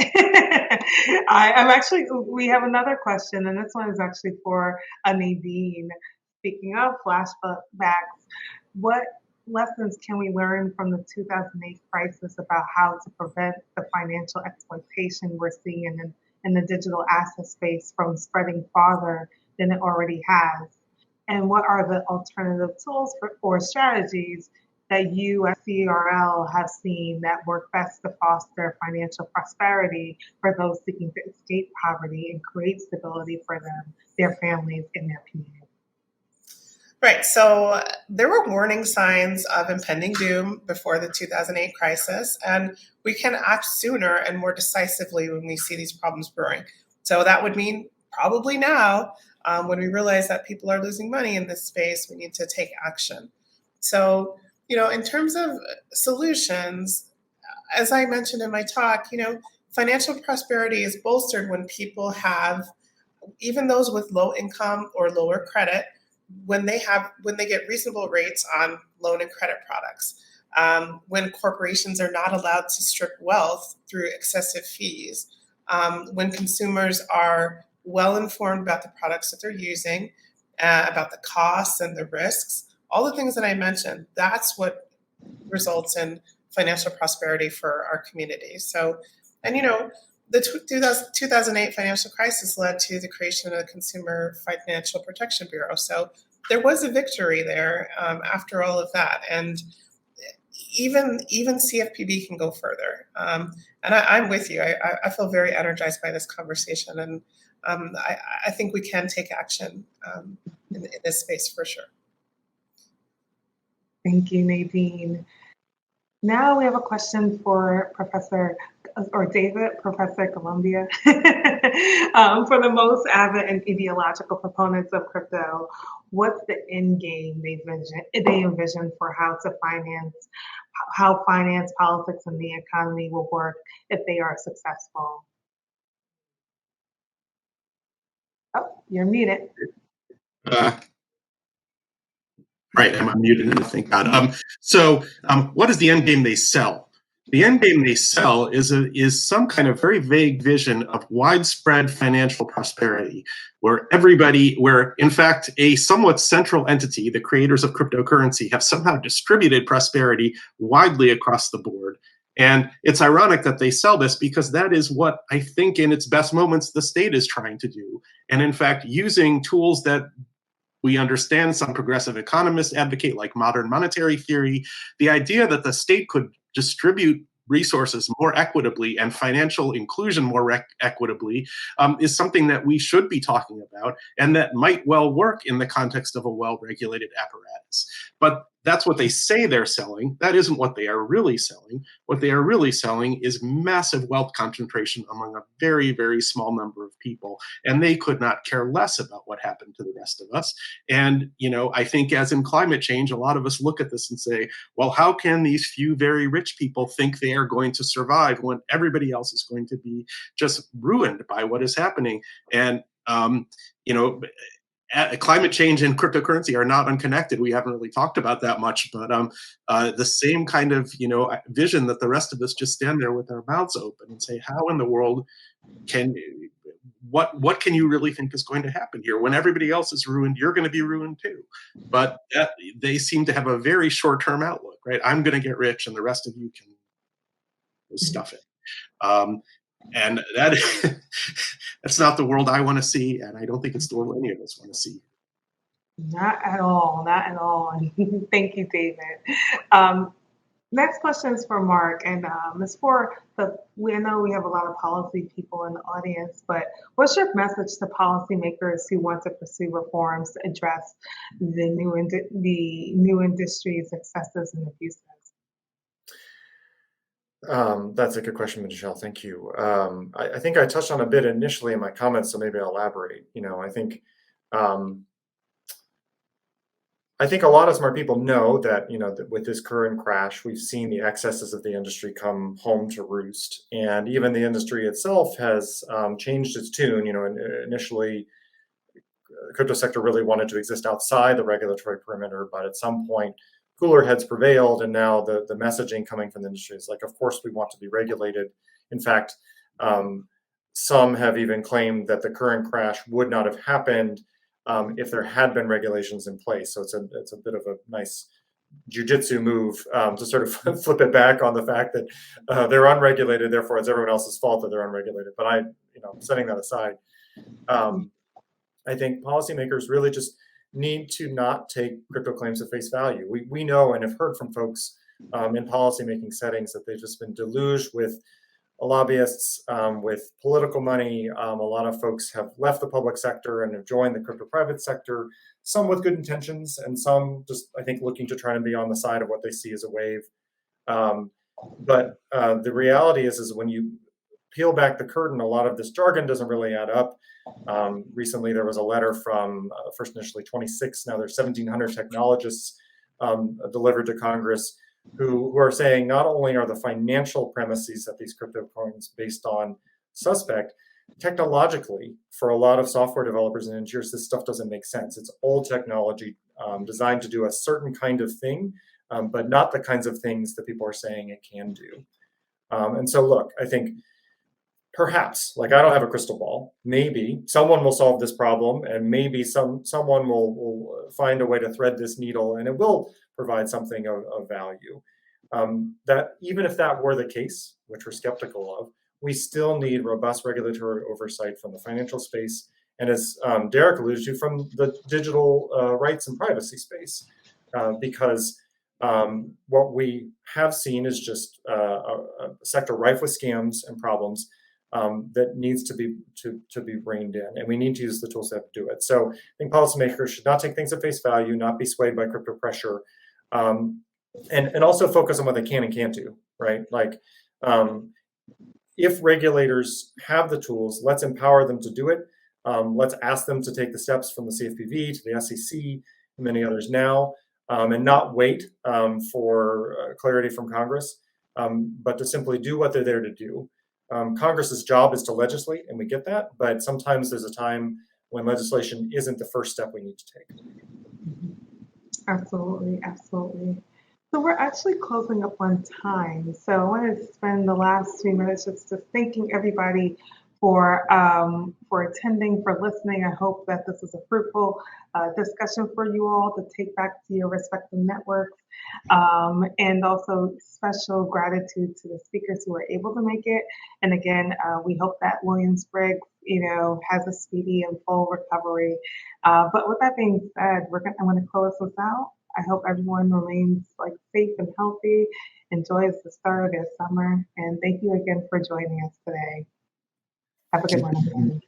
I'm actually, we have another question, and this one is actually for Nadine. Speaking of flashbacks, what lessons can we learn from the 2008 crisis about how to prevent the financial exploitation we're seeing in the digital asset space from spreading farther than it already has? And what are the alternative tools or strategies that you at CRL have seen that work best to foster financial prosperity for those seeking to escape poverty and create stability for them, their families, and their community? Right. So there were warning signs of impending doom before the 2008 crisis, and we can act sooner and more decisively when we see these problems brewing. So that would mean probably now, when we realize that people are losing money in this space, we need to take action. So, in terms of solutions, as I mentioned in my talk, financial prosperity is bolstered when people have, even those with low income or lower credit, when they get reasonable rates on loan and credit products, when corporations are not allowed to strip wealth through excessive fees, when consumers are well informed about the products that they're using, about the costs and the risks, all the things that I mentioned, that's what results in financial prosperity for our communities. So, and the 2008 financial crisis led to the creation of the Consumer Financial Protection Bureau. So there was a victory there after all of that. And even CFPB can go further. And I'm with you. I feel very energized by this conversation. And I think we can take action in this space for sure. Thank you, Nadine. Now we have a question for Professor Columbia. For the most avid and ideological proponents of crypto, what's the end game they envision for how finance, politics, and the economy will work if they are successful? Oh, you're muted. Right, I'm unmuted, thank God. So what is the end game they sell? The end game they sell is some kind of very vague vision of widespread financial prosperity, where in fact a somewhat central entity, the creators of cryptocurrency, have somehow distributed prosperity widely across the board. And it's ironic that they sell this because that is what I think in its best moments the state is trying to do. And in fact, using tools that We understand some progressive economists advocate like modern monetary theory, the idea that the state could distribute resources more equitably and financial inclusion more equitably is something that we should be talking about and that might well work in the context of a well-regulated apparatus. But that's what they say they're selling. That isn't what they are really selling. What they are really selling is massive wealth concentration among a very, very small number of people. And they could not care less about what happened to the rest of us. And, I think as in climate change, a lot of us look at this and say, well, how can these few very rich people think they are going to survive when everybody else is going to be just ruined by what is happening? And, climate change and cryptocurrency are not unconnected. We haven't really talked about that much, but the same kind of vision that the rest of us just stand there with our mouths open and say, how in the world can what can you really think is going to happen here? When everybody else is ruined, you're going to be ruined too. But they seem to have a very short-term outlook, right? I'm going to get rich, and the rest of you can stuff it. And that's not the world I want to see, and I don't think it's the world any of us want to see. Not at all, not at all. Thank you, David. Next question is for Mark, and it's for I know we have a lot of policy people in the audience, but what's your message to policymakers who want to pursue reforms to address the new industry's excesses and abuses? That's a good question, Michelle. Thank you. I think I touched on a bit initially in my comments, so maybe I'll elaborate. I think a lot of smart people know that, that with this current crash, we've seen the excesses of the industry come home to roost. And even the industry itself has changed its tune. Initially, the crypto sector really wanted to exist outside the regulatory perimeter, but at some point, cooler heads prevailed. And now the messaging coming from the industry is like, of course, we want to be regulated. In fact, some have even claimed that the current crash would not have happened if there had been regulations in place. So it's a bit of a nice jujitsu move to sort of flip it back on the fact that they're unregulated, therefore it's everyone else's fault that they're unregulated. But setting that aside, I think policymakers really just need to not take crypto claims at face value. We know and have heard from folks in policymaking settings that they've just been deluged with lobbyists, with political money. A lot of folks have left the public sector and have joined the crypto private sector, some with good intentions and some just, I think, looking to try and be on the side of what they see as a wave. But the reality is when you peel back the curtain, a lot of this jargon doesn't really add up. Recently, there was a letter from first initially 26, now there's 1,700 technologists delivered to Congress who are saying not only are the financial premises that these crypto coins based on suspect, technologically, for a lot of software developers and engineers, this stuff doesn't make sense. It's old technology designed to do a certain kind of thing, but not the kinds of things that people are saying it can do. And so, look, I think perhaps, I don't have a crystal ball. Maybe someone will solve this problem, and maybe someone will find a way to thread this needle, and it will provide something of value. That even if that were the case, which we're skeptical of, we still need robust regulatory oversight from the financial space, and as Derek alluded to, from the digital rights and privacy space, because what we have seen is just a sector rife with scams and problems that needs to be reined in, and we need to use the tools that do it. So I think policymakers should not take things at face value, not be swayed by crypto pressure, and also focus on what they can and can't do, right? If regulators have the tools, let's empower them to do it. Let's ask them to take the steps from the CFPB to the SEC and many others now, and not wait for clarity from Congress, but to simply do what they're there to do. Congress's job is to legislate, and we get that, but sometimes there's a time when legislation isn't the first step we need to take. Absolutely, absolutely. So we're actually closing up on time. So I want to spend the last 3 minutes just thanking everybody for attending, for listening. I hope that this is a fruitful discussion for you all to take back to your respective networks. And also special gratitude to the speakers who were able to make it. And again, we hope that Williams-Briggs, has a speedy and full recovery. But with that being said, I'm going to close this out. I hope everyone remains safe and healthy, enjoys the start of their summer, and thank you again for joining us today. Have a good one, everyone.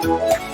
Thank you.